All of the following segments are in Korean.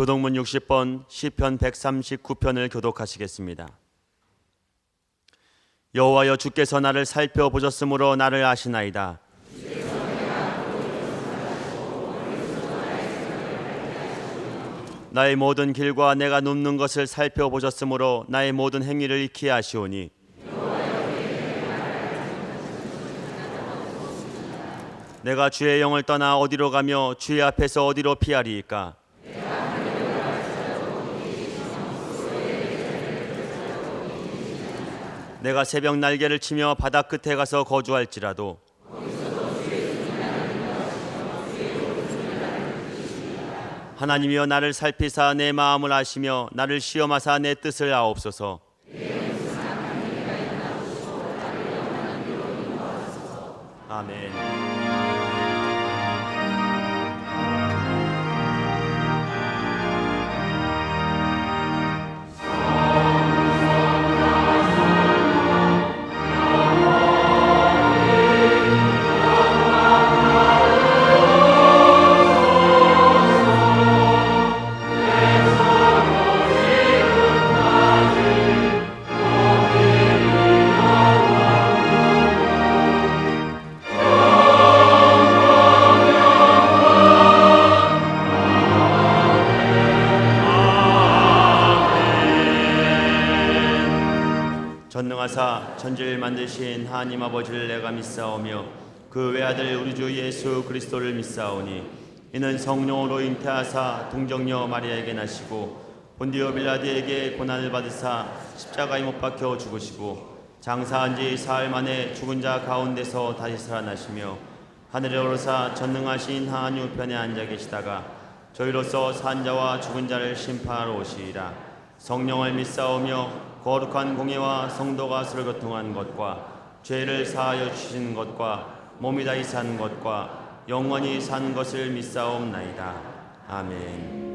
교동문 60번 시편 139편을 교독하시겠습니다. 여호와여, 주께서 나를 살펴보셨으므로 나를 아시나이다. 나의 모든 길과 내가 눕는 것을 살펴보셨으므로 나의 모든 행위를 익히 아시오니 내가 주의 영을 떠나 어디로 가며 주의 앞에서 어디로 피하리이까? 내가 새벽 날개를 치며 바다 끝에 가서 거주할지라도 하나님이여, 나를 살피사 내 마음을 아시며 나를 시험하사 내 뜻을 아옵소서. 아멘. 전능하사 천지를 만드신 하나님 아버지를 내가 믿사오며 그 외아들 우리 주 예수 그리스도를 믿사오니 이는 성령으로 잉태하사 동정녀 마리아에게 나시고 본디오 빌라드에게 고난을 받으사 십자가에 못 박혀 죽으시고 장사한 지 사흘 만에 죽은 자 가운데서 다시 살아나시며 하늘에 오르사 전능하신 하나님 우편에 앉아 계시다가 저희로서 산 자와 죽은 자를 심판하러 오시리라. 성령을 믿사오며 거룩한 공예와 성도가 서로 교통한 것과 죄를 사하여 주시는 것과 몸이 다시 사는 것과 영원히 사는 것을 믿사옵나이다. 아멘.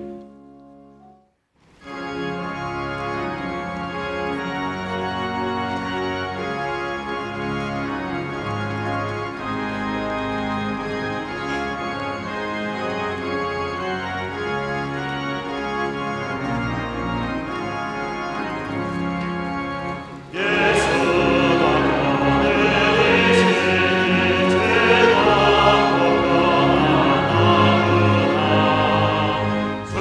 주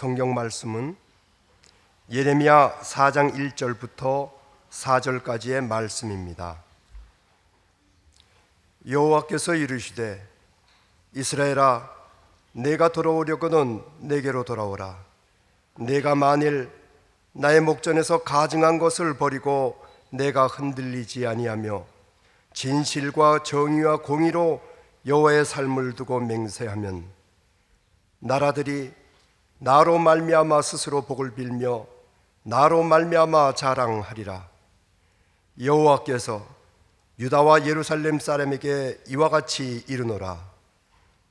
성경 말씀은 예레미야 4장 1절부터 4절까지의 말씀입니다. 여호와께서 이르시되 이스라엘아 내가 돌아오려거든 내게로 돌아오라. 내가 만일 나의 목전에서 가증한 것을 버리고 내가 흔들리지 아니하며 진실과 정의와 공의로 여호와의 삶을 두고 맹세하면 나라들이 나로 말미암아 스스로 복을 빌며 나로 말미암아 자랑하리라. 여호와께서 유다와 예루살렘 사람에게 이와 같이 이르노라.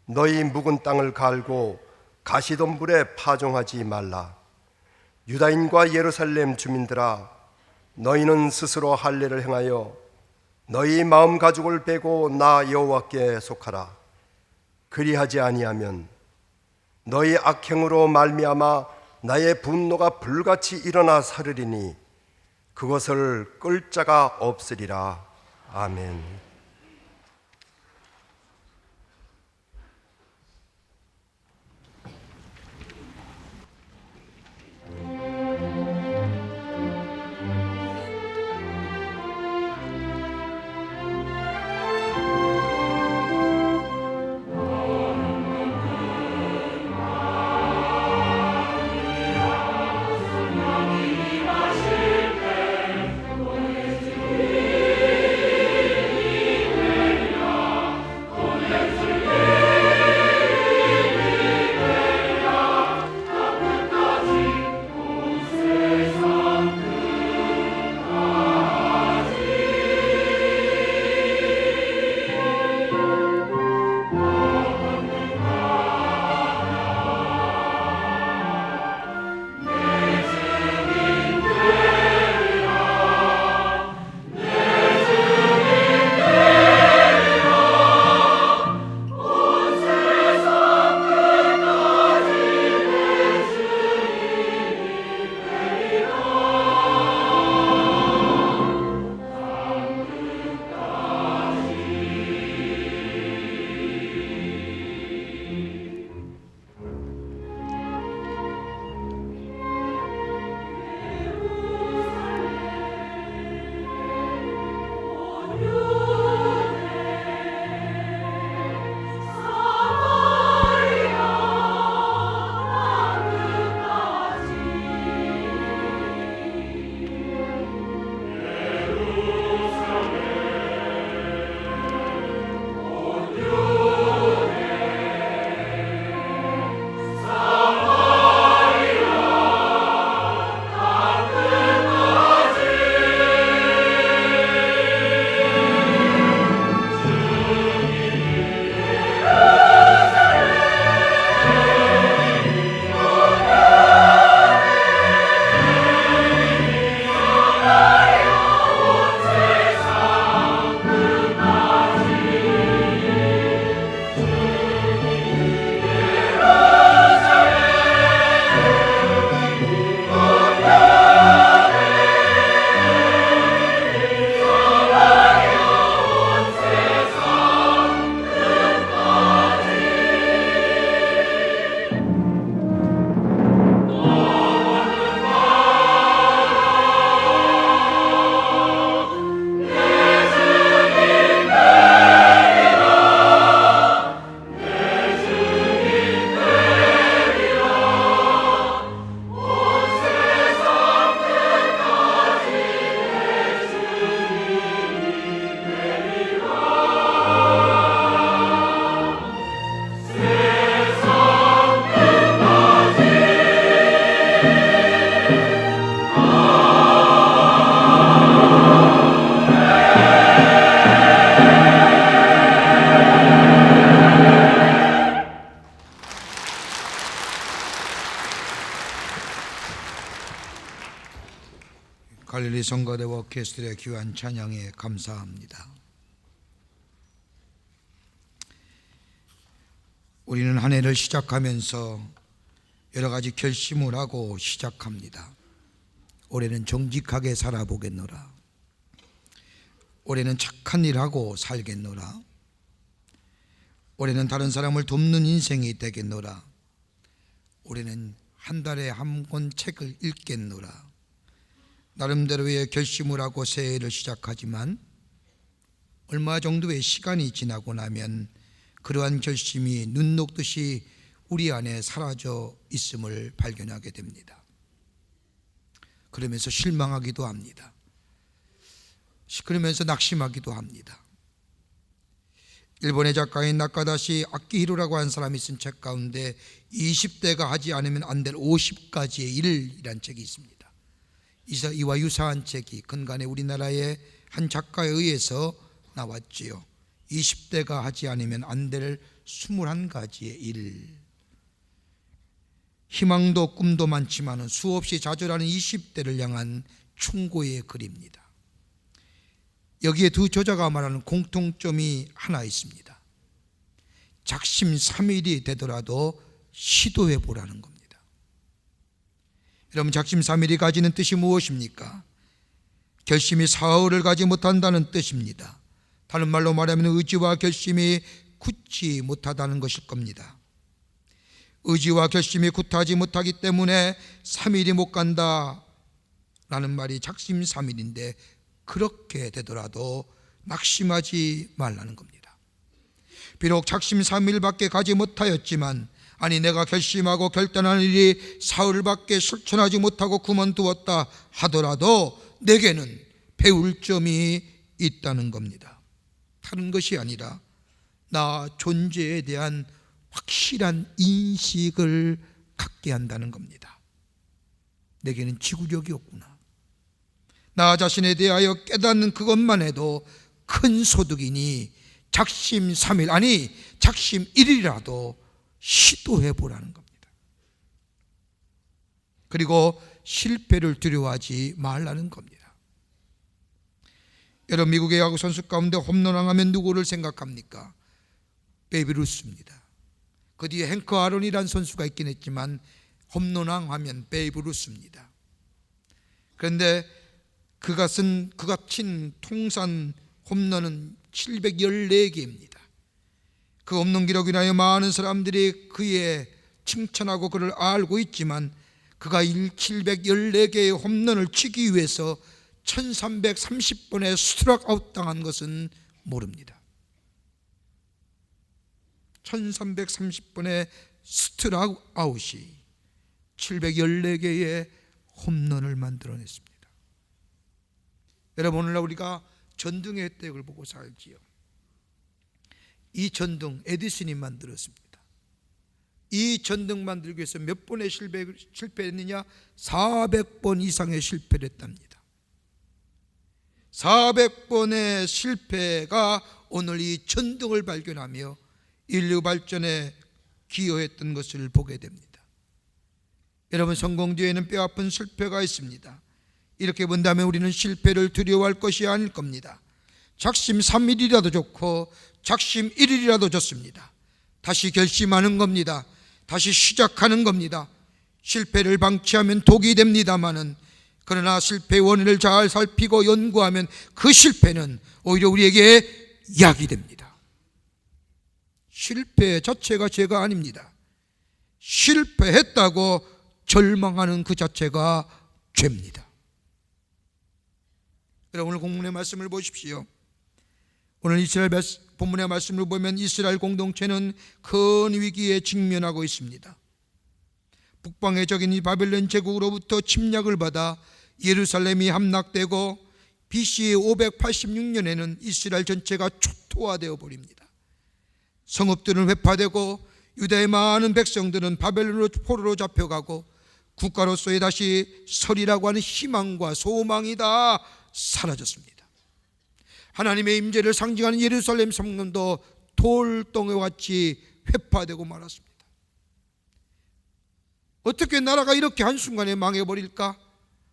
너희 묵은 땅을 갈고 가시덤불에 파종하지 말라. 유다인과 예루살렘 주민들아 너희는 스스로 할례를 행하여 너희 마음 가죽을 베고 나 여호와께 속하라. 그리하지 아니하면 너희 악행으로 말미암아 나의 분노가 불같이 일어나 사르리니 그것을 끌 자가 없으리라. 아멘. 갈릴리 성가대와 오케스트라의 귀한 찬양에 감사합니다. 우리는 한 해를 시작하면서 여러 가지 결심을 하고 시작합니다. 올해는 정직하게 살아보겠노라. 올해는 착한 일하고 살겠노라. 올해는 다른 사람을 돕는 인생이 되겠노라. 올해는 한 달에 한 권 책을 읽겠노라. 나름대로의 결심을 하고 새해를 시작하지만 얼마 정도의 시간이 지나고 나면 그러한 결심이 눈 녹듯이 우리 안에 사라져 있음을 발견하게 됩니다. 그러면서 실망하기도 합니다. 그러면서 낙심하기도 합니다. 일본의 작가인 나카다시 아키히로라고 하는 사람이 쓴 책 가운데 20대가 하지 않으면 안 될 50가지의 일이라는 책이 있습니다. 이와 유사한 책이 근간에 우리나라의 한 작가에 의해서 나왔지요. 20대가 하지 않으면 안 될 21가지의 일. 희망도 꿈도 많지만 수없이 좌절하는 20대를 향한 충고의 글입니다. 여기에 두 저자가 말하는 공통점이 하나 있습니다. 작심삼일이 되더라도 시도해 보라는 겁니다. 여러분, 작심삼일이 가지는 뜻이 무엇입니까? 결심이 사흘을 가지 못한다는 뜻입니다. 다른 말로 말하면 의지와 결심이 굳지 못하다는 것일 겁니다. 의지와 결심이 굳하지 못하기 때문에 3일이 못 간다라는 말이 작심삼일인데, 그렇게 되더라도 낙심하지 말라는 겁니다. 비록 작심삼일밖에 가지 못하였지만, 아니 내가 결심하고 결단한 일이 사흘밖에 실천하지 못하고 그만두었다 하더라도 내게는 배울 점이 있다는 겁니다. 다른 것이 아니라 나 존재에 대한 확실한 인식을 갖게 한다는 겁니다. 내게는 지구력이 없구나. 나 자신에 대하여 깨닫는 그것만 해도 큰 소득이니 작심삼일, 아니 작심일이라도 시도해 보라는 겁니다. 그리고 실패를 두려워하지 말라는 겁니다. 여러분, 미국의 야구 선수 가운데 홈런왕 하면 누구를 생각합니까? 베이비 루스입니다. 그 뒤에 행크 아론이라는 선수가 있긴 했지만 홈런왕 하면 베이비 루스입니다. 그런데 그가 친 통산 홈런은 714개입니다. 그 홈런 기록을 인하여 많은 사람들이 그의 칭찬하고 그를 알고 있지만, 그가 714개의 홈런을 치기 위해서 1330번의 스트라이크 아웃 당한 것은 모릅니다. 1330번의 스트라이크 아웃이 714개의 홈런을 만들어냈습니다. 여러분, 오늘날 우리가 전등의 혜택을 보고 살지요. 이 전등 에디슨이 만들었습니다. 이 전등 만들기 위해서 몇 번의 실패했느냐? 400번 이상의 실패를 했답니다. 400번의 실패가 오늘 이 전등을 발견하며 인류 발전에 기여했던 것을 보게 됩니다. 여러분, 성공 뒤에는 뼈아픈 실패가 있습니다. 이렇게 본다면 우리는 실패를 두려워할 것이 아닐 겁니다. 작심 3일이라도 좋고 작심 1일이라도 좋습니다. 다시 결심하는 겁니다. 다시 시작하는 겁니다. 실패를 방치하면 독이 됩니다마는, 그러나 실패의 원인을 잘 살피고 연구하면 그 실패는 오히려 우리에게 약이 됩니다. 실패 자체가 죄가 아닙니다. 실패했다고 절망하는 그 자체가 죄입니다. 여러분, 오늘 본문의 말씀을 보십시오. 오늘 이스라엘 본문의 말씀을 보면 이스라엘 공동체는 큰 위기에 직면하고 있습니다. 북방의 적인 이 바벨론 제국으로부터 침략을 받아 예루살렘이 함락되고 BC 586년에는 이스라엘 전체가 초토화되어 버립니다. 성읍들은 회파되고 유다의 많은 백성들은 바벨론으로 포로로 잡혀가고 국가로서의 다시 설이라고 하는 희망과 소망이 다 사라졌습니다. 하나님의 임재를 상징하는 예루살렘 성문도 돌덩이와 같이 회파되고 말았습니다. 어떻게 나라가 이렇게 한순간에 망해버릴까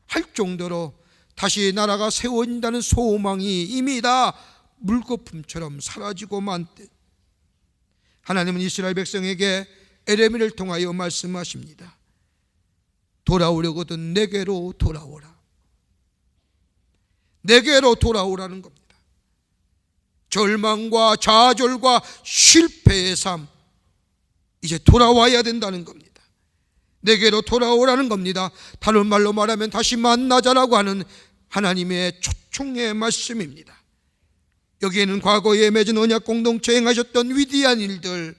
할 정도로 다시 나라가 세워진다는 소망이 이미 다 물거품처럼 사라지고 만때, 하나님은 이스라엘 백성에게 에레미야를 통하여 말씀하십니다. 돌아오려거든 내게로 돌아오라. 내게로 돌아오라는 겁니다. 절망과 좌절과 실패의 삶, 이제 돌아와야 된다는 겁니다. 내게로 돌아오라는 겁니다. 다른 말로 말하면 다시 만나자라고 하는 하나님의 초청의 말씀입니다. 여기에는 과거에 맺은 언약 공동체 행하셨던 위대한 일들,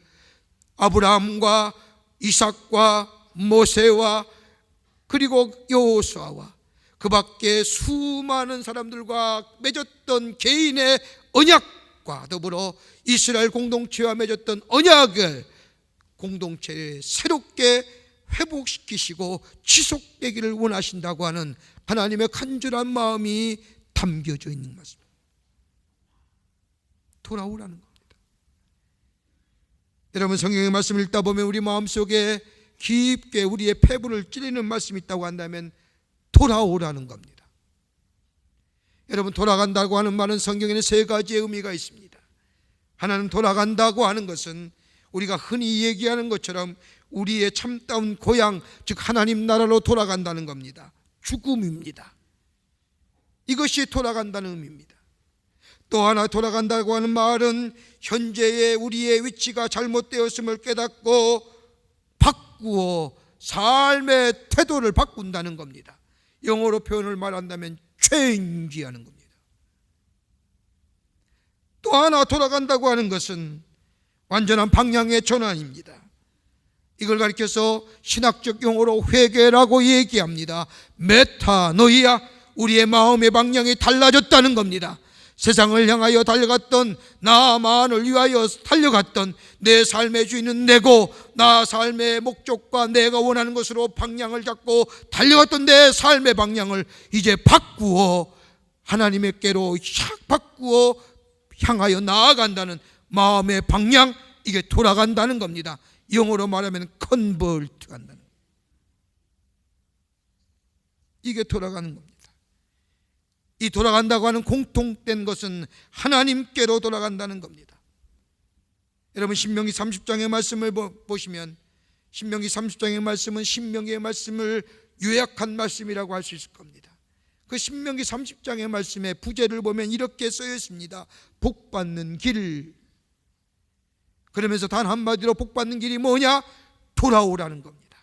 아브라함과 이삭과 모세와 그리고 여호수아와 그 밖에 수많은 사람들과 맺었던 개인의 언약과 더불어 이스라엘 공동체와 맺었던 언약을 공동체에 새롭게 회복시키시고 지속되기를 원하신다고 하는 하나님의 간절한 마음이 담겨져 있는 것입니다. 돌아오라는 겁니다. 여러분, 성경의 말씀을 읽다 보면 우리 마음속에 깊게 우리의 폐부를 찌르는 말씀이 있다고 한다면 돌아오라는 겁니다. 여러분, 돌아간다고 하는 말은 성경에는 세 가지의 의미가 있습니다. 하나는 돌아간다고 하는 것은 우리가 흔히 얘기하는 것처럼 우리의 참다운 고향, 즉 하나님 나라로 돌아간다는 겁니다. 죽음입니다. 이것이 돌아간다는 의미입니다. 또 하나 돌아간다고 하는 말은 현재의 우리의 위치가 잘못되었음을 깨닫고 바꾸어 삶의 태도를 바꾼다는 겁니다. 영어로 표현을 말한다면 change하는 겁니다. 또 하나 돌아간다고 하는 것은 완전한 방향의 전환입니다. 이걸 가리켜서 신학적 용어로 회개라고 얘기합니다. 메타노이아, 우리의 마음의 방향이 달라졌다는 겁니다. 세상을 향하여 달려갔던, 나만을 위하여 달려갔던 내 삶의 주인은 내고, 나 삶의 목적과 내가 원하는 것으로 방향을 잡고 달려갔던 내 삶의 방향을 이제 바꾸어 하나님께로 바꾸어 향하여 나아간다는 마음의 방향, 이게 돌아간다는 겁니다. 영어로 말하면 컨버트 한다는, 이게 돌아가는 겁니다. 이 돌아간다고 하는 공통된 것은 하나님께로 돌아간다는 겁니다. 여러분, 신명기 30장의 말씀을 보시면 신명기 30장의 말씀은 신명기의 말씀을 요약한 말씀이라고 할 수 있을 겁니다. 그 신명기 30장의 말씀의 부제를 보면 이렇게 쓰여 있습니다. 복받는 길. 그러면서 단 한마디로 복받는 길이 뭐냐? 돌아오라는 겁니다.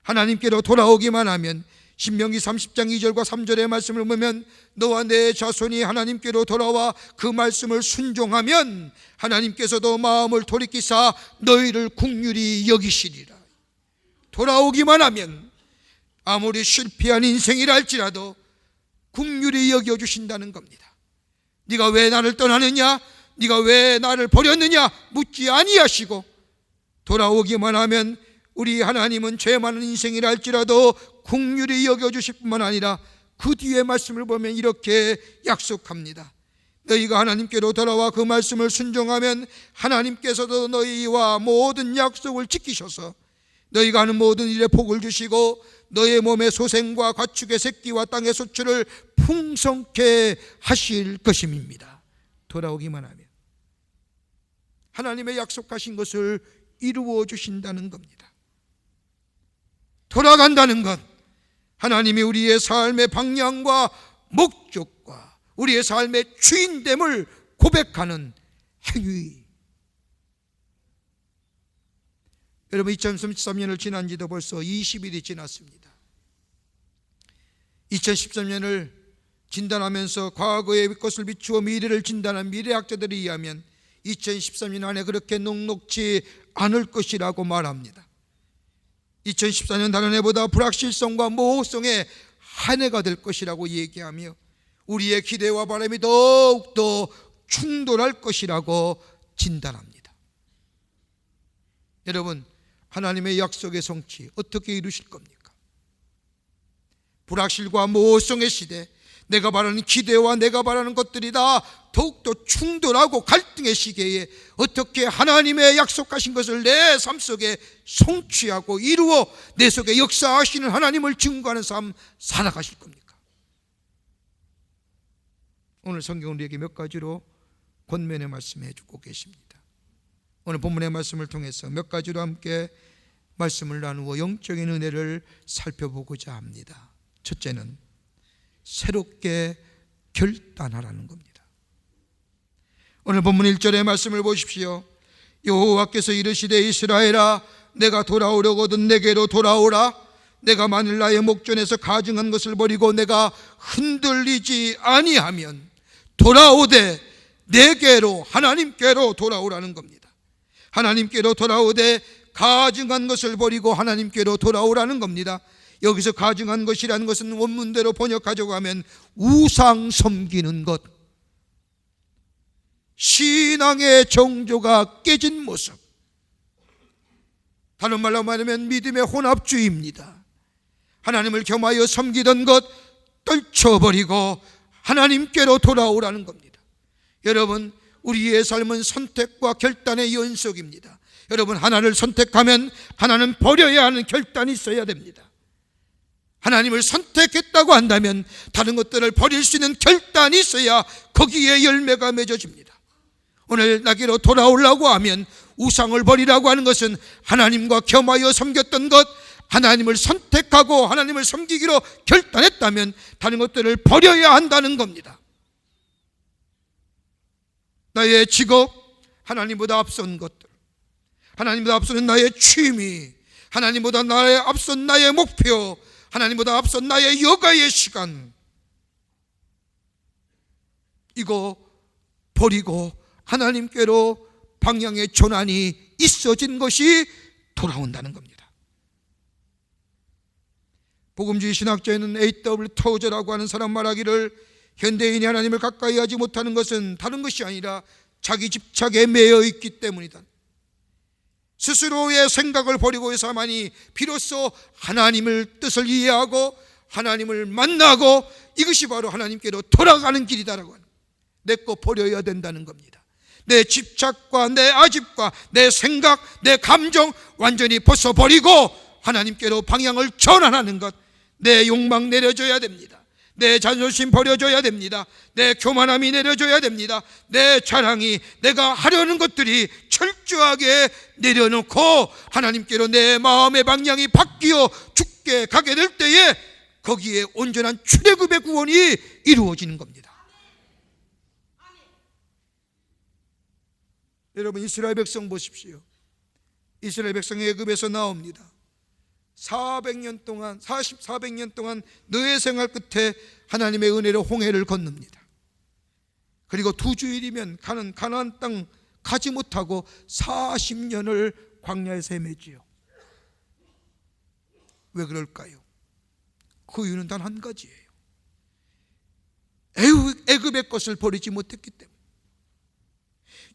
하나님께로 돌아오기만 하면, 신명기 30장 2절과 3절의 말씀을 보면 너와 내 자손이 하나님께로 돌아와 그 말씀을 순종하면 하나님께서도 마음을 돌이키사 너희를 긍휼히 여기시리라. 돌아오기만 하면 아무리 실패한 인생이라 할지라도 긍휼히 여겨주신다는 겁니다. 네가 왜 나를 떠나느냐, 네가 왜 나를 버렸느냐 묻지 아니하시고, 돌아오기만 하면 우리 하나님은 죄 많은 인생이라 할지라도 긍휼히 여겨주실 뿐만 아니라 그 뒤에 말씀을 보면 이렇게 약속합니다. 너희가 하나님께로 돌아와 그 말씀을 순종하면 하나님께서도 너희와 모든 약속을 지키셔서 너희가 하는 모든 일에 복을 주시고 너의 몸의 소생과 가축의 새끼와 땅의 소출을 풍성케 하실 것임입니다. 돌아오기만 하면 하나님의 약속하신 것을 이루어 주신다는 겁니다. 돌아간다는 것, 하나님이 우리의 삶의 방향과 목적과 우리의 삶의 주인됨을 고백하는 행위. 여러분, 2013년을 지난 지도 벌써 20일이 지났습니다. 2013년을 진단하면서 과거의 것을 비추어 미래를 진단한 미래학자들에 의하면 2013년 안에 그렇게 녹록지 않을 것이라고 말합니다. 2014년 다른 해보다 불확실성과 모호성의 한 해가 될 것이라고 얘기하며 우리의 기대와 바람이 더욱더 충돌할 것이라고 진단합니다. 여러분, 하나님의 약속의 성취 어떻게 이루실 겁니까? 불확실과 모호성의 시대, 내가 바라는 기대와 내가 바라는 것들이 다 더욱더 충돌하고 갈등의 시기에 어떻게 하나님의 약속하신 것을 내 삶 속에 성취하고 이루어 내 속에 역사하시는 하나님을 증거하는 삶 살아가실 겁니까? 오늘 성경은 우리에게 몇 가지로 권면의 말씀해 주고 계십니다. 오늘 본문의 말씀을 통해서 몇 가지로 함께 말씀을 나누어 영적인 은혜를 살펴보고자 합니다. 첫째는 새롭게 결단하라는 겁니다. 오늘 본문 1절의 말씀을 보십시오. 여호와께서 이르시되 이스라엘아 내가 돌아오려거든 내게로 돌아오라. 내가 만일 나의 목전에서 가증한 것을 버리고 내가 흔들리지 아니하면 돌아오되 내게로, 하나님께로 돌아오라는 겁니다. 하나님께로 돌아오되 가증한 것을 버리고 하나님께로 돌아오라는 겁니다. 여기서 가증한 것이라는 것은 원문대로 번역하자고 하면 우상 섬기는 것, 신앙의 정조가 깨진 모습, 다른 말로 말하면 믿음의 혼합주의입니다. 하나님을 겸하여 섬기던 것 떨쳐버리고 하나님께로 돌아오라는 겁니다. 여러분, 우리의 삶은 선택과 결단의 연속입니다. 여러분, 하나를 선택하면 하나는 버려야 하는 결단이 있어야 됩니다. 하나님을 선택했다고 한다면 다른 것들을 버릴 수 있는 결단이 있어야 거기에 열매가 맺어집니다. 오늘 나게로 돌아오려고 하면 우상을 버리라고 하는 것은 하나님과 겸하여 섬겼던 것, 하나님을 선택하고 하나님을 섬기기로 결단했다면 다른 것들을 버려야 한다는 겁니다. 나의 직업, 하나님보다 앞선 것들, 하나님보다 앞선 나의 취미, 하나님보다 앞선 나의 목표, 하나님보다 앞선 나의 여가의 시간, 이거 버리고 하나님께로 방향의 전환이 있어진 것이 돌아온다는 겁니다. 복음주의 신학자에는 A.W. 토저라고 하는 사람 말하기를, 현대인이 하나님을 가까이 하지 못하는 것은 다른 것이 아니라 자기 집착에 매여 있기 때문이다. 스스로의 생각을 버리고 해서만이 비로소 하나님을 뜻을 이해하고 하나님을 만나고 이것이 바로 하나님께로 돌아가는 길이다라고 하는, 내 거 버려야 된다는 겁니다. 내 집착과 내 아집과 내 생각, 내 감정 완전히 벗어버리고 하나님께로 방향을 전환하는 것, 내 욕망 내려줘야 됩니다. 내 자존심 버려줘야 됩니다. 내 교만함이 내려줘야 됩니다. 내 자랑이, 내가 하려는 것들이 철저하게 내려놓고 하나님께로 내 마음의 방향이 바뀌어 죽게 가게 될 때에 거기에 온전한 출애굽의 구원이 이루어지는 겁니다. 여러분, 이스라엘 백성 보십시오. 이스라엘 백성이 애굽에서 나옵니다. 400년 동안 노예 생활 끝에 하나님의 은혜로 홍해를 건넙니다. 그리고 2주일이면 가는 가나안 땅 가지 못하고 40년을 광야에서 헤매지요. 왜 그럴까요? 그 이유는 단 한 가지예요. 애굽의 것을 버리지 못했기 때문에.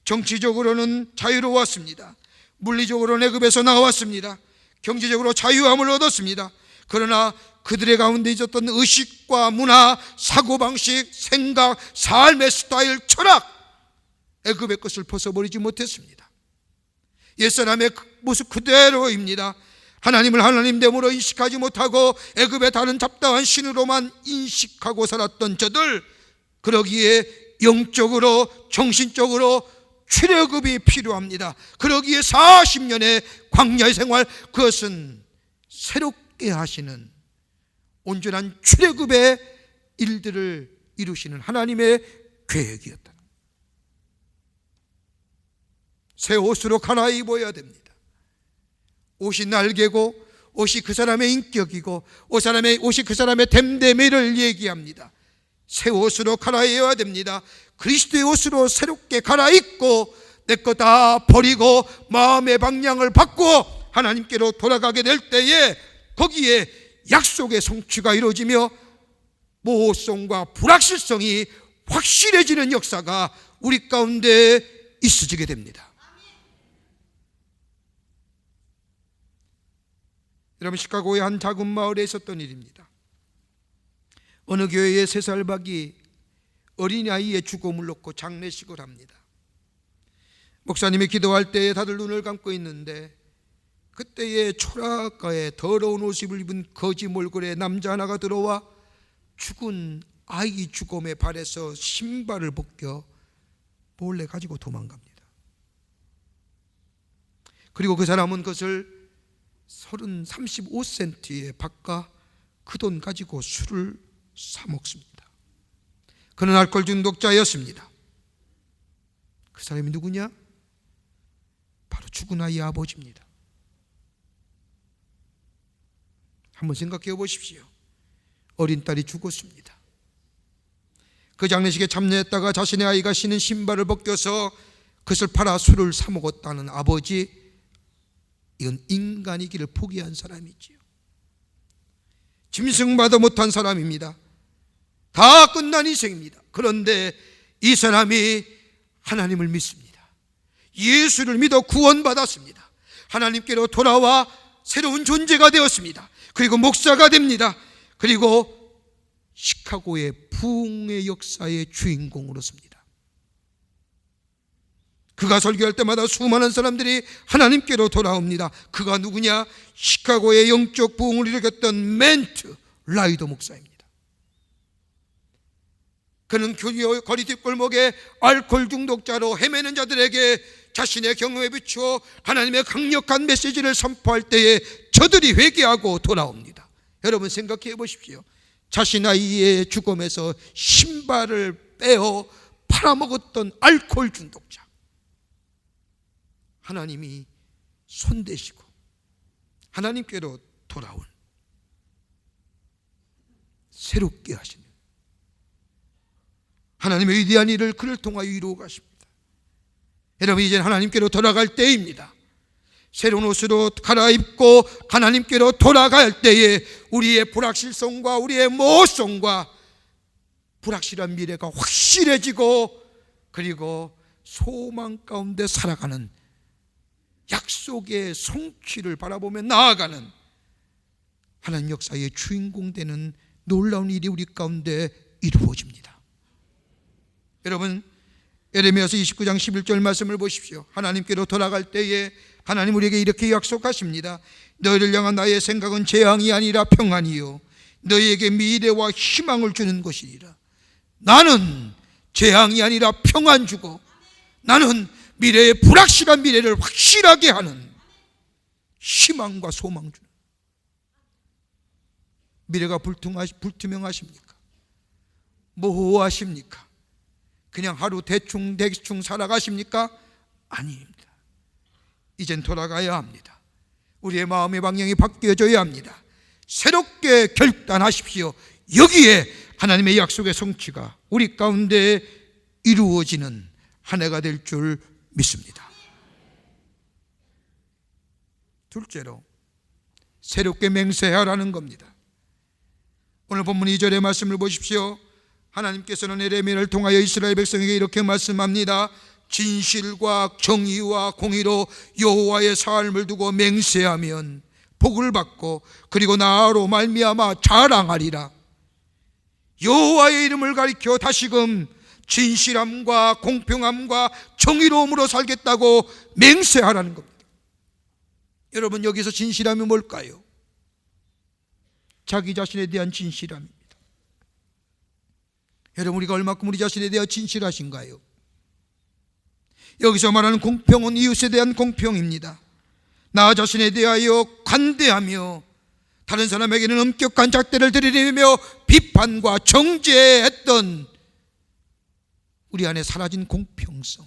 정치적으로는 자유로웠습니다. 물리적으로는 애굽에서 나왔습니다. 경제적으로 자유함을 얻었습니다. 그러나 그들의 가운데 있었던 의식과 문화, 사고방식, 생각, 삶의 스타일, 철학, 애굽의 것을 벗어버리지 못했습니다. 옛사람의 모습 그대로입니다. 하나님을 하나님됨으로 인식하지 못하고 애굽의 다른 잡다한 신으로만 인식하고 살았던 저들, 그러기에 영적으로 정신적으로 출애굽이 필요합니다. 그러기에 40년의 광야의 생활, 그것은 새롭게 하시는 온전한 출애굽의 일들을 이루시는 하나님의 계획이었다. 새 옷으로 갈아입어야 됩니다. 옷이 날개고 옷이 그 사람의 인격이고 옷이 그 사람의 됨됨이를 얘기합니다. 새 옷으로 갈아입어야 됩니다. 그리스도의 옷으로 새롭게 갈아입고 내 거 다 버리고 마음의 방향을 바꾸어 하나님께로 돌아가게 될 때에 거기에 약속의 성취가 이루어지며 모호성과 불확실성이 확실해지는 역사가 우리 가운데 있어지게 됩니다. 여러분, 시카고의 한 작은 마을에 있었던 일입니다. 어느 교회의 3살 박이 어린아이의 죽음을 놓고 장례식을 합니다. 목사님이 기도할 때에 다들 눈을 감고 있는데 그때에 초라가에 더러운 옷을 입은 거지 몰골의 남자 하나가 들어와 죽은 아이 죽음의 발에서 신발을 벗겨 몰래 가지고 도망갑니다. 그리고 그 사람은 그것을 35센트에 바꿔 그 돈 가지고 술을 사 먹습니다. 그는 알코올 중독자였습니다. 그 사람이 누구냐? 바로 죽은 아이의 아버지입니다. 한번 생각해 보십시오. 어린 딸이 죽었습니다. 그 장례식에 참여했다가 자신의 아이가 신은 신발을 벗겨서 그것을 팔아 술을 사 먹었다는 아버지, 이건 인간이기를 포기한 사람이지요. 짐승마도 못한 사람입니다. 다 끝난 인생입니다. 그런데 이 사람이 하나님을 믿습니다. 예수를 믿어 구원받았습니다. 하나님께로 돌아와 새로운 존재가 되었습니다. 그리고 목사가 됩니다. 그리고 시카고의 부흥의 역사의 주인공으로 섭니다. 그가 설교할 때마다 수많은 사람들이 하나님께로 돌아옵니다. 그가 누구냐? 시카고의 영적 부흥을 일으켰던 멘트 라이더 목사입니다. 그는 거리 뒷골목에 알코올 중독자로 헤매는 자들에게 자신의 경험에 비추어 하나님의 강력한 메시지를 선포할 때에 저들이 회개하고 돌아옵니다. 여러분 생각해 보십시오. 자신 아이의 죽음에서 신발을 빼어 팔아먹었던 알코올 중독자, 하나님이 손대시고 하나님께로 돌아온, 새롭게 하시는 하나님의 위대한 일을 그를 통하여 이루어 가십니다. 여러분, 이제는 하나님께로 돌아갈 때입니다. 새로운 옷으로 갈아입고 하나님께로 돌아갈 때에 우리의 불확실성과 우리의 모성과 불확실한 미래가 확실해지고, 그리고 소망 가운데 살아가는, 약속의 성취를 바라보며 나아가는 하나님 역사의 주인공 되는 놀라운 일이 우리 가운데 이루어집니다. 여러분, 예레미야서 29장 11절 말씀을 보십시오. 하나님께로 돌아갈 때에 하나님 우리에게 이렇게 약속하십니다. 너희를 향한 나의 생각은 재앙이 아니라 평안이요 너희에게 미래와 희망을 주는 것이니라. 나는 재앙이 아니라 평안 주고, 나는 미래의 불확실한 미래를 확실하게 하는 희망과 소망 주는. 미래가 불투명하십니까? 모호하십니까? 그냥 하루 대충 살아가십니까? 아닙니다. 이젠 돌아가야 합니다. 우리의 마음의 방향이 바뀌어져야 합니다. 새롭게 결단하십시오. 여기에 하나님의 약속의 성취가 우리 가운데 이루어지는 한 해가 될 줄 믿습니다. 둘째로, 새롭게 맹세하라는 겁니다. 오늘 본문 2절의 말씀을 보십시오. 하나님께서는 예레미야를 통하여 이스라엘 백성에게 이렇게 말씀합니다. 진실과 정의와 공의로 여호와의 삶을 두고 맹세하면 복을 받고 그리고 나로 말미암아 자랑하리라. 여호와의 이름을 가리켜 다시금 진실함과 공평함과 정의로움으로 살겠다고 맹세하라는 겁니다. 여러분, 여기서 진실함이 뭘까요? 자기 자신에 대한 진실함입니다. 여러분, 우리가 얼마큼 우리 자신에 대해 진실하신가요? 여기서 말하는 공평은 이웃에 대한 공평입니다. 나 자신에 대하여 관대하며 다른 사람에게는 엄격한 잣대를 들이대며 비판과 정죄했던 우리 안에 사라진 공평성.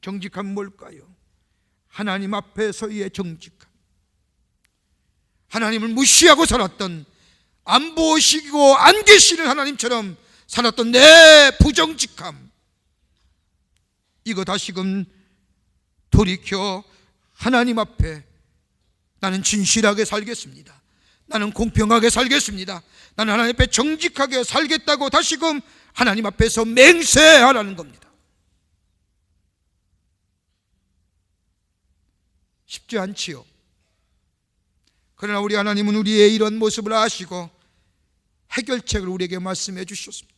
정직함은 뭘까요? 하나님 앞에서의 정직함. 하나님을 무시하고 살았던, 안 보시고 안 계시는 하나님처럼 살았던 내 부정직함, 이거 다시금 돌이켜 하나님 앞에 나는 진실하게 살겠습니다, 나는 공평하게 살겠습니다, 나는 하나님 앞에 정직하게 살겠다고 다시금 하나님 앞에서 맹세하라는 겁니다. 쉽지 않지요. 그러나 우리 하나님은 우리의 이런 모습을 아시고 해결책을 우리에게 말씀해 주셨습니다.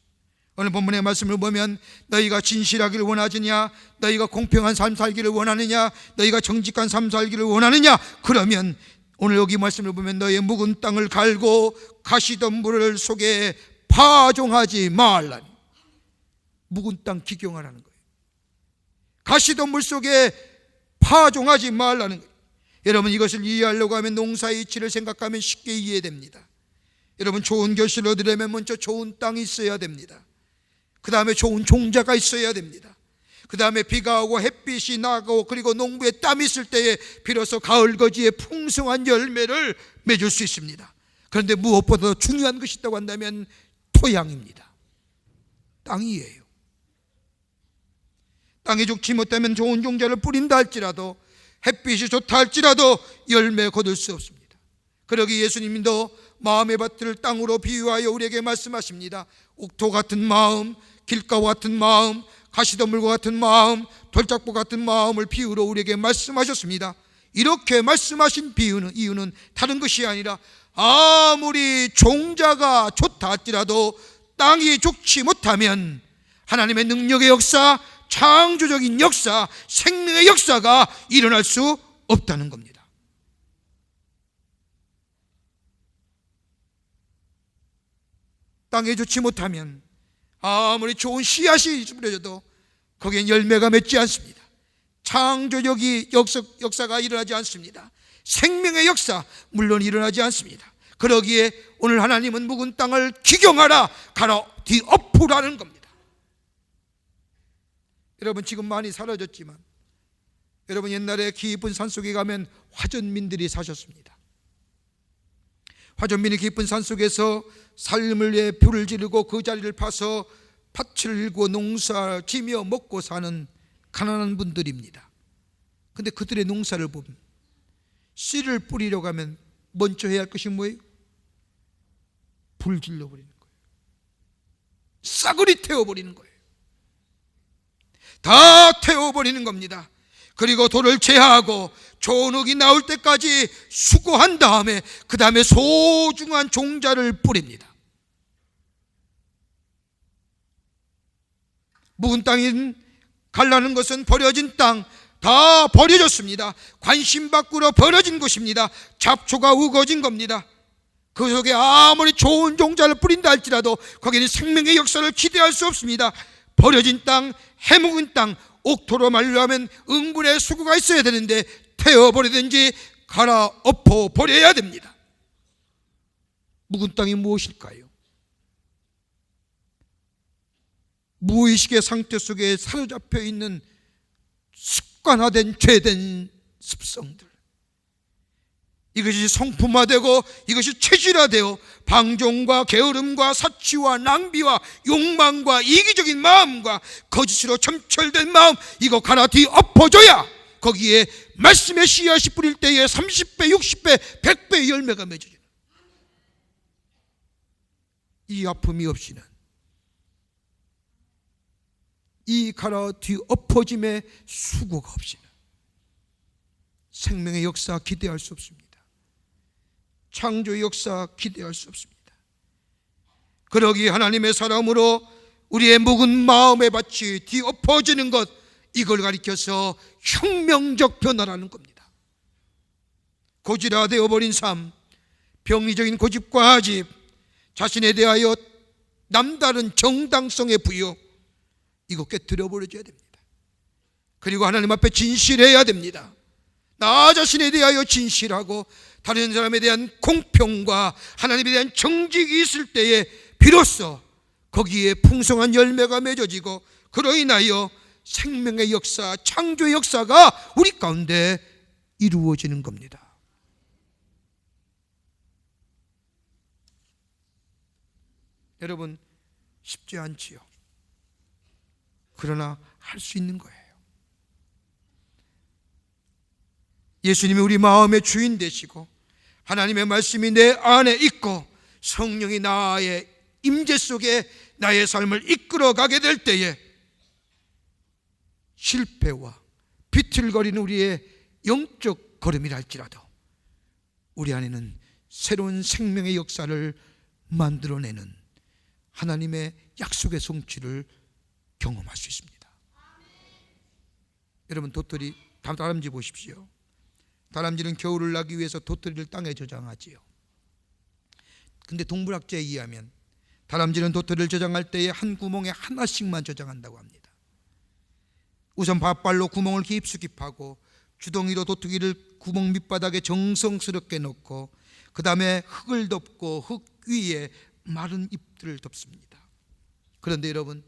오늘 본문의 말씀을 보면 너희가 진실하기를 원하느냐, 너희가 공평한 삶 살기를 원하느냐, 너희가 정직한 삶 살기를 원하느냐, 그러면 오늘 여기 말씀을 보면 너희의 묵은 땅을 갈고 가시덤불을 속에 파종하지 말라니. 묵은 땅 기경하라는 거예요. 가시덤불 속에 파종하지 말라는 거예요. 여러분, 이것을 이해하려고 하면 농사의 이치를 생각하면 쉽게 이해됩니다. 여러분, 좋은 결실을 얻으려면 먼저 좋은 땅이 있어야 됩니다. 그 다음에 좋은 종자가 있어야 됩니다. 그 다음에 비가 오고 햇빛이 나고 그리고 농부에 땀이 있을 때에 비로소 가을거지의 풍성한 열매를 맺을 수 있습니다. 그런데 무엇보다 중요한 것이 있다고 한다면 토양입니다. 땅이에요. 땅이 좋지 못하면 좋은 종자를 뿌린다 할지라도, 햇빛이 좋다 할지라도 열매 거둘 수 없습니다. 그러기 예수님도 마음의 밭을 땅으로 비유하여 우리에게 말씀하십니다. 옥토 같은 마음, 길가와 같은 마음, 가시덤불과 같은 마음, 돌짝보 같은 마음을 비유로 우리에게 말씀하셨습니다. 이렇게 말씀하신 이유는 다른 것이 아니라, 아무리 종자가 좋다 할지라도 땅이 좋지 못하면 하나님의 능력의 역사, 창조적인 역사, 생명의 역사가 일어날 수 없다는 겁니다. 땅에 좋지 못하면 아무리 좋은 씨앗이 뿌려져도 거기엔 열매가 맺지 않습니다. 창조적인 역사가 일어나지 않습니다. 생명의 역사 물론 일어나지 않습니다. 그러기에 오늘 하나님은 묵은 땅을 기경하라, 가라 뒤엎으라는 겁니다. 여러분, 지금 많이 사라졌지만 여러분, 옛날에 깊은 산속에 가면 화전민들이 사셨습니다. 화전민이 깊은 산속에서 삶을 위해 불을 지르고 그 자리를 파서 밭을 일고 농사 지며 먹고 사는 가난한 분들입니다. 근데 그들의 농사를 보면 씨를 뿌리려고 하면 먼저 해야 할 것이 뭐예요? 불 질러버리는 거예요. 싸그리 태워버리는 거예요. 다 태워버리는 겁니다. 그리고 돌을 제하고 좋은 흙이 나올 때까지 수고한 다음에 그 다음에 소중한 종자를 뿌립니다. 묵은 땅인 갈라는 것은 버려진 땅, 다 버려졌습니다. 관심 밖으로 버려진 것입니다. 잡초가 우거진 겁니다. 그 속에 아무리 좋은 종자를 뿌린다 할지라도 거기는 생명의 역사를 기대할 수 없습니다. 버려진 땅, 해묵은 땅, 옥토로 말려하면 응분의 수고가 있어야 되는데 태워버리든지 갈아엎어 버려야 됩니다. 묵은 땅이 무엇일까요? 무의식의 상태 속에 사로잡혀 있는 습관화된 죄된 습성들, 이것이 성품화되고 이것이 체질화되어 방종과 게으름과 사치와 낭비와 욕망과 이기적인 마음과 거짓으로 점철된 마음, 이거 갈아 뒤엎어줘야 거기에 말씀의 씨앗이 뿌릴 때에 30배, 60배, 100배의 열매가 맺어져요. 이 아픔이 없이는, 이 갈아 뒤엎어짐의 수고가 없이는 생명의 역사 기대할 수 없습니다. 창조의 역사 기대할 수 없습니다. 그러기 하나님의 사람으로 우리의 묵은 마음의 밭이 뒤엎어지는 것, 이걸 가리켜서 혁명적 변화라는 겁니다. 고질화되어 버린 삶, 병리적인 고집과 아집, 자신에 대하여 남다른 정당성의 부여, 이거 깨트려 버려져야 됩니다. 그리고 하나님 앞에 진실해야 됩니다. 나 자신에 대하여 진실하고 다른 사람에 대한 공평과 하나님에 대한 정직이 있을 때에 비로소 거기에 풍성한 열매가 맺어지고 그로 인하여 생명의 역사, 창조의 역사가 우리 가운데 이루어지는 겁니다. 여러분, 쉽지 않지요. 그러나 할 수 있는 거예요. 예수님이 우리 마음의 주인 되시고 하나님의 말씀이 내 안에 있고 성령이 나의 임재 속에 나의 삶을 이끌어가게 될 때에 실패와 비틀거리는 우리의 영적 걸음이라 할지라도 우리 안에는 새로운 생명의 역사를 만들어내는 하나님의 약속의 성취를 경험할 수 있습니다. 여러분, 도토리, 다람쥐 보십시오. 다람쥐는 겨울을 나기 위해서 도토리를 땅에 저장하지요. 근데 동물학자에 의하면 다람쥐는 도토리를 저장할 때에 한 구멍에 하나씩만 저장한다고 합니다. 우선 밭발로 구멍을 깊숙이 파고 주둥이로 도토리를 구멍 밑바닥에 정성스럽게 넣고 그 다음에 흙을 덮고 흙 위에 마른 잎들을 덮습니다. 그런데 여러분,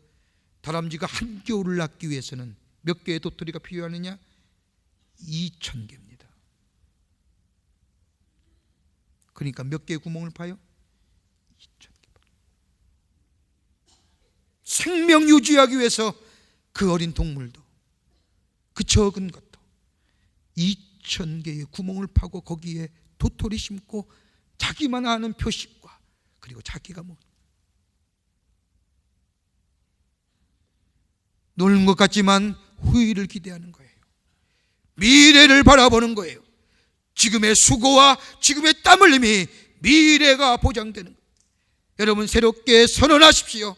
다람쥐가 한겨울을 낳기 위해서는 몇 개의 도토리가 필요하느냐? 2,000개입니다. 그러니까 몇 개의 구멍을 파요? 2,000개. 생명 유지하기 위해서 그 어린 동물도, 그 적은 것도 2,000개의 구멍을 파고 거기에 도토리 심고 자기만 아는 표식과 그리고 자기가 노는 것 같지만 후일을 기대하는 거예요. 미래를 바라보는 거예요. 지금의 수고와 지금의 땀 흘림이 미래가 보장되는 거예요. 여러분, 새롭게 선언하십시오.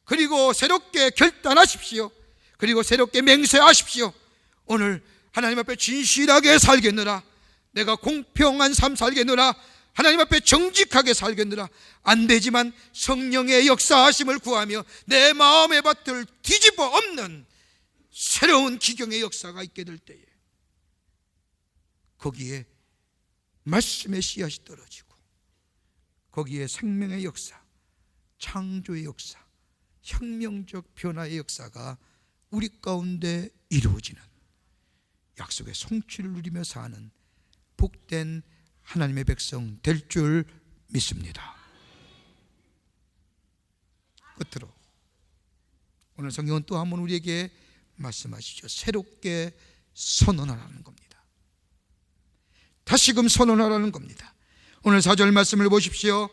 그리고 새롭게 결단하십시오. 그리고 새롭게 맹세하십시오. 오늘 하나님 앞에 진실하게 살겠느라, 내가 공평한 삶 살겠느라, 하나님 앞에 정직하게 살겠느라, 안 되지만 성령의 역사하심을 구하며 내 마음의 밭을 뒤집어 엎는 새로운 기경의 역사가 있게 될 때에 거기에 말씀의 씨앗이 떨어지고 거기에 생명의 역사, 창조의 역사, 혁명적 변화의 역사가 우리 가운데 이루어지는 약속의 성취를 누리며 사는 복된 하나님의 백성 될 줄 믿습니다. 끝으로 오늘 성경은 또 한 번 우리에게 말씀하시죠. 새롭게 선언하라는 겁니다. 다시금 선언하라는 겁니다. 오늘 4절 말씀을 보십시오.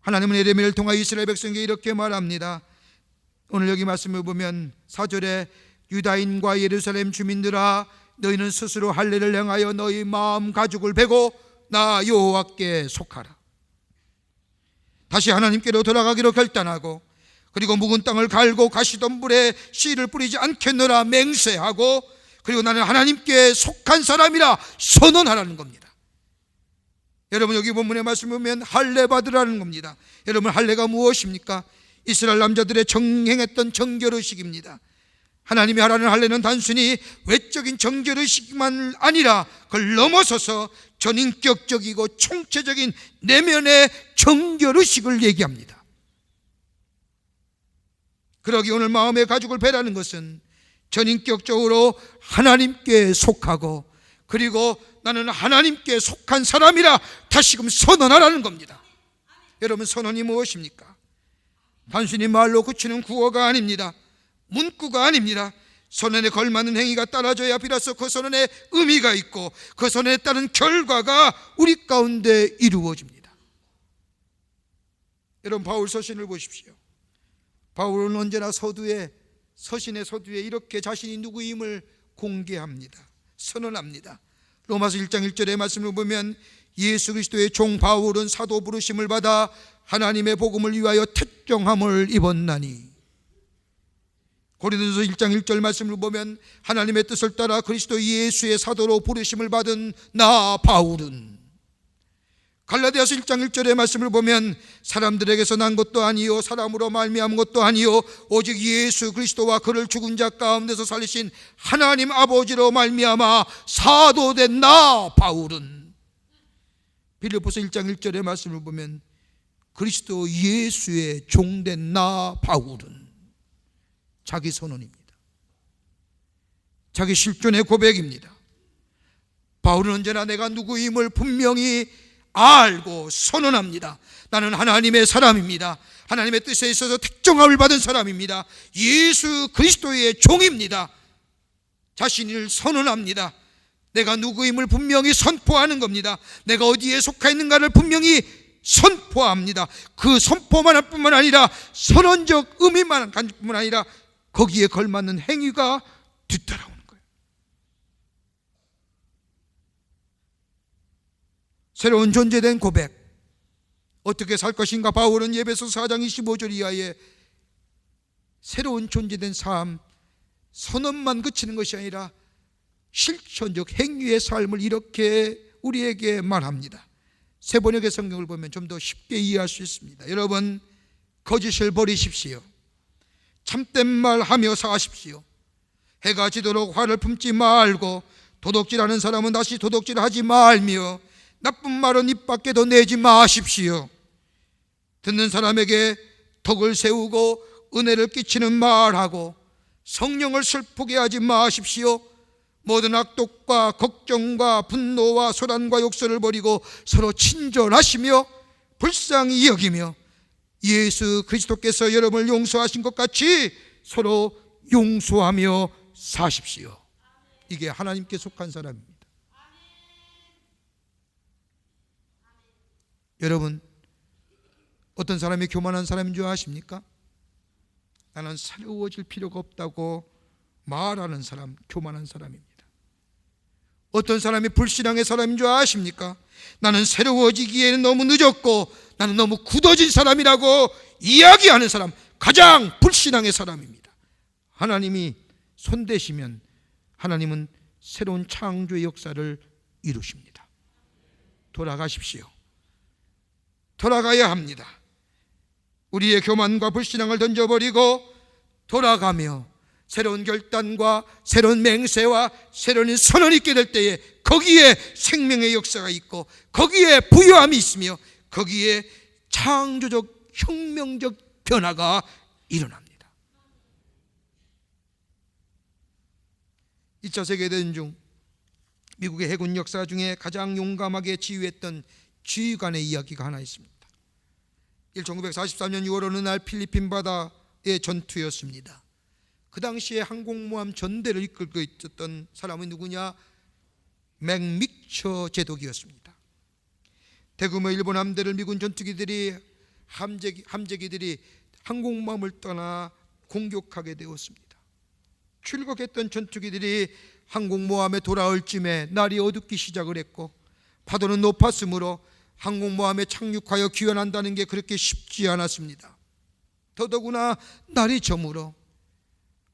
하나님은 예레미야를 통하여 이스라엘 백성에게 이렇게 말합니다. 오늘 여기 말씀을 보면 4절에 유다인과 예루살렘 주민들아, 너희는 스스로 할례를 행하여 너희 마음 가죽을 베고 나 여호와께 속하라. 다시 하나님께로 돌아가기로 결단하고, 그리고 묵은 땅을 갈고 가시덤불에 씨를 뿌리지 않겠노라 맹세하고, 그리고 나는 하나님께 속한 사람이라 선언하라는 겁니다. 여러분, 여기 본문의 말씀을 보면 할례 받으라는 겁니다. 여러분, 할례가 무엇입니까? 이스라엘 남자들의 정행했던 정결의식입니다. 하나님이 하라는 할례는 단순히 외적인 정결의식만 아니라 그걸 넘어서서 전인격적이고 총체적인 내면의 정결의식을 얘기합니다. 그러기 오늘 마음의 가죽을 베라는 것은 전인격적으로 하나님께 속하고, 그리고 나는 하나님께 속한 사람이라 다시금 선언하라는 겁니다. 여러분, 선언이 무엇입니까? 단순히 말로 그치는 구어가 아닙니다. 문구가 아닙니다. 선언에 걸맞는 행위가 따라져야 비로소 그 선언에 의미가 있고 그 선언에 따른 결과가 우리 가운데 이루어집니다. 여러분, 바울 서신을 보십시오. 바울은 언제나 서신의 서두에 이렇게 자신이 누구임을 공개합니다. 선언합니다. 로마서 1장 1절의 말씀을 보면 예수 그리스도의 종 바울은 사도 부르심을 받아 하나님의 복음을 위하여 택정함을 입었나니, 고린도서 1장 1절 말씀을 보면 하나님의 뜻을 따라 그리스도 예수의 사도로 부르심을 받은 나 바울은, 갈라디아서 1장 1절의 말씀을 보면 사람들에게서 난 것도 아니요 사람으로 말미암은 것도 아니요 오직 예수 그리스도와 그를 죽은 자 가운데서 살리신 하나님 아버지로 말미암아 사도된 나 바울은, 빌립보서 1장 1절의 말씀을 보면 그리스도 예수의 종된 나 바울은 자기 선언입니다. 자기 실존의 고백입니다. 바울은 언제나 내가 누구임을 분명히 알고 선언합니다. 나는 하나님의 사람입니다. 하나님의 뜻에 있어서 특정함을 받은 사람입니다. 예수 그리스도의 종입니다. 자신을 선언합니다. 내가 누구임을 분명히 선포하는 겁니다. 내가 어디에 속해 있는가를 분명히 선포합니다. 그 선포만 할 뿐만 아니라 선언적 의미만 가질 뿐만 아니라 거기에 걸맞는 행위가 뒤따라오는 거예요. 새로운 존재된 고백, 어떻게 살 것인가? 바울은 에베소서 4장 25절 이하에 새로운 존재된 삶, 선언만 그치는 것이 아니라 실천적 행위의 삶을 이렇게 우리에게 말합니다. 새 번역의 성경을 보면 좀 더 쉽게 이해할 수 있습니다. 여러분, 거짓을 버리십시오. 참된 말 하며 사십시오. 해가 지도록 화를 품지 말고, 도둑질하는 사람은 다시 도둑질하지 말며, 나쁜 말은 입 밖에도 내지 마십시오. 듣는 사람에게 덕을 세우고 은혜를 끼치는 말하고 성령을 슬프게 하지 마십시오. 모든 악독과 걱정과 분노와 소란과 욕설을 버리고 서로 친절하시며 불쌍히 여기며 예수 그리스도께서 여러분을 용서하신 것 같이 서로 용서하며 사십시오. 이게 하나님께 속한 사람입니다. 여러분, 어떤 사람이 교만한 사람인 줄 아십니까? 나는 새로워질 필요가 없다고 말하는 사람, 교만한 사람입니다. 어떤 사람이 불신앙의 사람인 줄 아십니까? 나는 새로워지기에는 너무 늦었고 나는 너무 굳어진 사람이라고 이야기하는 사람, 가장 불신앙의 사람입니다. 하나님이 손대시면 하나님은 새로운 창조의 역사를 이루십니다. 돌아가십시오. 돌아가야 합니다. 우리의 교만과 불신앙을 던져버리고 돌아가며 새로운 결단과 새로운 맹세와 새로운 선언이 있게 될 때에 거기에 생명의 역사가 있고 거기에 부유함이 있으며 거기에 창조적 혁명적 변화가 일어납니다. 2차 세계대전 중 미국의 해군 역사 중에 가장 용감하게 지휘했던 지휘관의 이야기가 하나 있습니다. 1943년 6월 어느 날 필리핀 바다의 전투였습니다. 그 당시에 항공모함 전대를 이끌고 있었던 사람은 누구냐? 맥미처 제독이었습니다. 대규모 일본 함대를 미군 전투기들이 함재기들이 항공모함을 떠나 공격하게 되었습니다. 출국했던 전투기들이 항공모함에 돌아올 쯤에 날이 어둡기 시작을 했고 파도는 높았으므로 항공모함에 착륙하여 귀환한다는 게 그렇게 쉽지 않았습니다. 더더구나 날이 저물어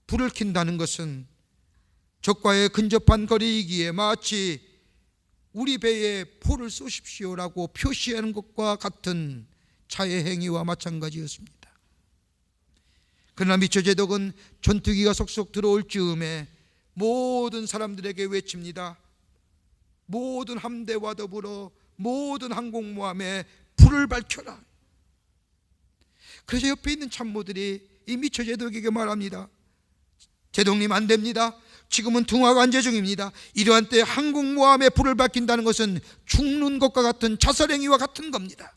불을 킨다는 것은 적과의 근접한 거리이기에 마치 우리 배에 포를 쏘십시오라고 표시하는 것과 같은 자해 행위와 마찬가지였습니다. 그러나 미처 제독은 전투기가 속속 들어올 즈음에 모든 사람들에게 외칩니다. 모든 함대와 더불어 모든 항공모함에 불을 밝혀라. 그래서 옆에 있는 참모들이 이 미처 제독에게 말합니다. 제독님, 안 됩니다. 지금은 둥화관제 중입니다. 이러한 때 항공모함에 불을 밝힌다는 것은 죽는 것과 같은 자살행위와 같은 겁니다.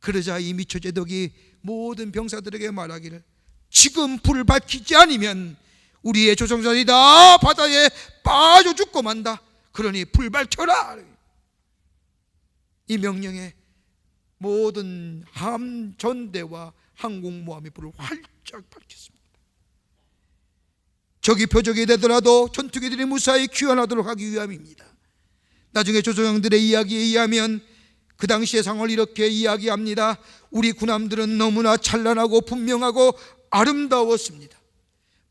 그러자 이 미처 제독이 모든 병사들에게 말하기를, 지금 불을 밝히지 않으면 우리의 조종사들이 다 바다에 빠져 죽고 만다. 그러니 불 밝혀라. 이 명령에 모든 함 전대와 항공모함의 불을 활짝 밝혔습니다. 적이 표적이 되더라도 전투기들이 무사히 귀환하도록 하기 위함입니다. 나중에 조정들의 이야기에 의하면 그 당시의 상황을 이렇게 이야기합니다. 우리 군함들은 너무나 찬란하고 분명하고 아름다웠습니다.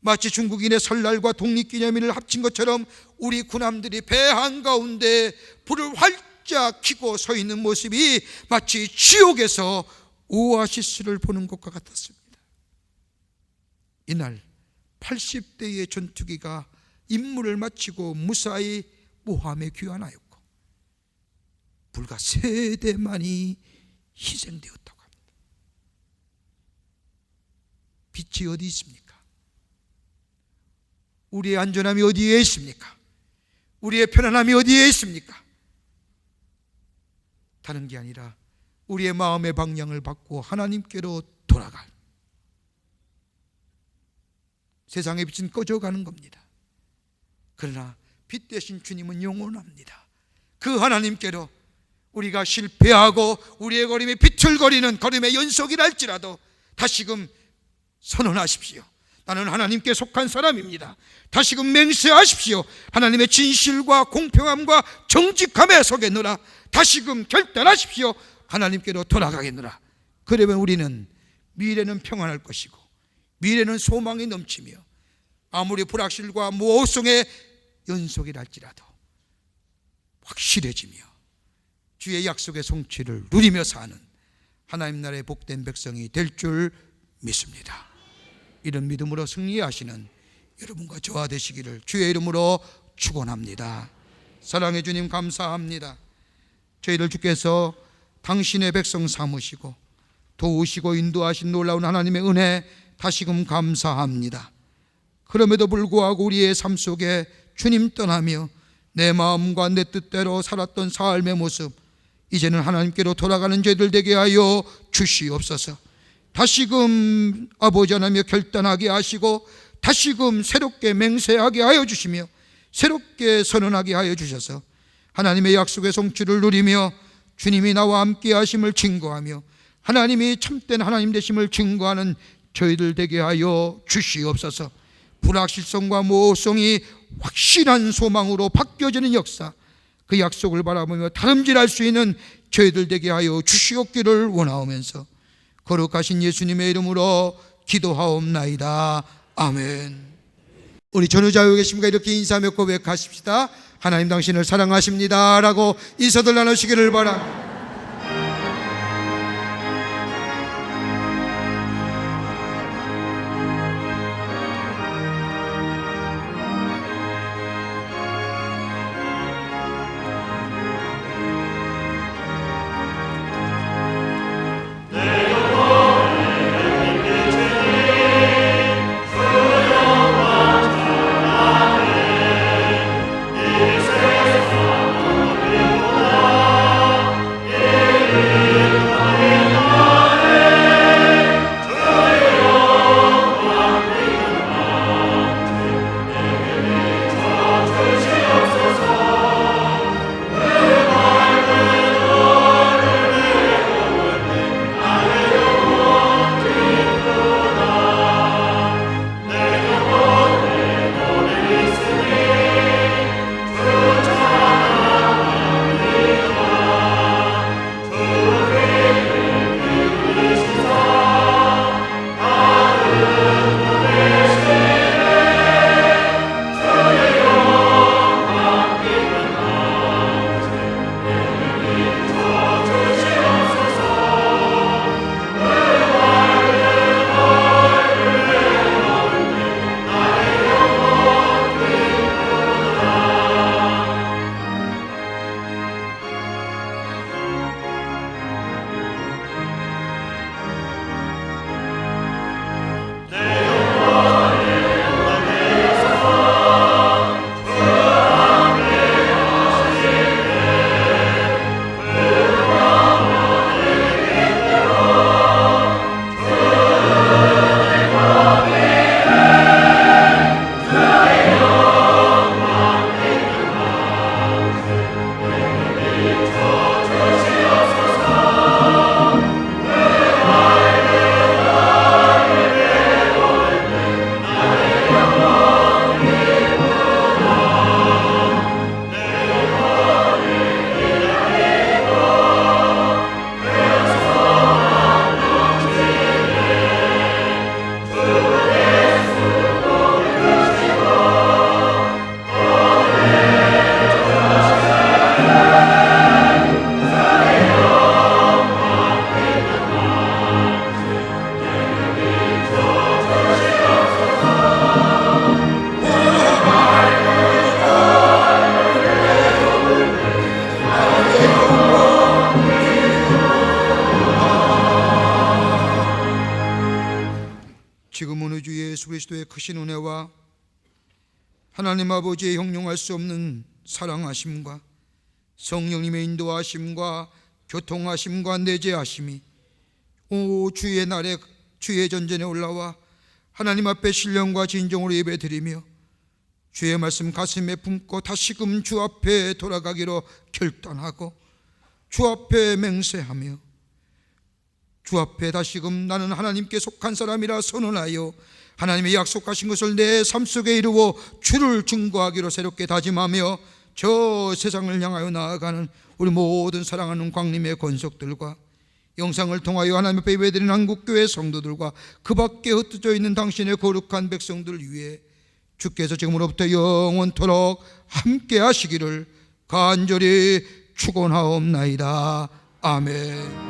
마치 중국인의 설날과 독립기념일을 합친 것처럼 우리 군함들이 배 한가운데 불을 활짝 켜고 서 있는 모습이 마치 지옥에서 오아시스를 보는 것과 같았습니다. 이날 80대의 전투기가 임무를 마치고 무사히 모함에 귀환하였고 불과 3대만이 희생되었다고 합니다. 빛이 어디 있습니까? 우리의 안전함이 어디에 있습니까? 우리의 편안함이 어디에 있습니까? 다른 게 아니라 우리의 마음의 방향을 바꾸어 하나님께로 돌아갈, 세상의 빛은 꺼져가는 겁니다. 그러나 빛 대신 주님은 영원합니다. 그 하나님께로 우리가 실패하고 우리의 걸음이 비틀거리는 걸음의 연속이랄지라도 다시금 선언하십시오. 나는 하나님께 속한 사람입니다. 다시금 맹세하십시오. 하나님의 진실과 공평함과 정직함에 서겠노라. 다시금 결단하십시오. 하나님께로 돌아가겠노라. 그러면 우리는 미래는 평안할 것이고 미래는 소망이 넘치며 아무리 불확실과 모호성의 연속이랄지라도 확실해지며 주의 약속의 성취를 누리며 사는 하나님 나라의 복된 백성이 될 줄 믿습니다. 이런 믿음으로 승리하시는 여러분과 저와 되시기를 주의 이름으로 축원합니다. 사랑해 주님, 감사합니다. 저희를 주께서 당신의 백성 삼으시고 도우시고 인도하신 놀라운 하나님의 은혜 다시금 감사합니다. 그럼에도 불구하고 우리의 삶 속에 주님 떠나며 내 마음과 내 뜻대로 살았던 삶의 모습, 이제는 하나님께로 돌아가는 저희들 되게 하여 주시옵소서. 다시금 아버지 하나님여 결단하게 하시고 다시금 새롭게 맹세하게 하여 주시며 새롭게 선언하게 하여 주셔서 하나님의 약속의 성취를 누리며 주님이 나와 함께 하심을 증거하며 하나님이 참된 하나님 되심을 증거하는 저희들 되게 하여 주시옵소서. 불확실성과 모호성이 확실한 소망으로 바뀌어지는 역사, 그 약속을 바라보며 다름질할 수 있는 저희들 되게 하여 주시옵기를 원하오면서 거룩하신 예수님의 이름으로 기도하옵나이다. 아멘. 우리 전우자유 계십니까? 이렇게 인사하며 고백하십시다. 하나님 당신을 사랑하십니다 라고 인사들 나누시기를 바랍니다. 지금은 우리 주 예수 그리스도의 크신 은혜와 하나님 아버지의 형용할 수 없는 사랑하심과 성령님의 인도하심과 교통하심과 내재하심이 주의 날에 주의 전전에 올라와 하나님 앞에 신령과 진정으로 예배드리며 주의 말씀 가슴에 품고 다시금 주 앞에 돌아가기로 결단하고 주 앞에 맹세하며 주 앞에 다시금 나는 하나님께 속한 사람이라 선언하여 하나님의 약속하신 것을 내 삶 속에 이루어 주를 증거하기로 새롭게 다짐하며 저 세상을 향하여 나아가는 우리 모든 사랑하는 광림의 권속들과 영상을 통하여 하나님 앞에 예배드리는 한국교회 성도들과 그 밖에 흩어져 있는 당신의 거룩한 백성들을 위해 주께서 지금으로부터 영원토록 함께 하시기를 간절히 축원하옵나이다. 아멘.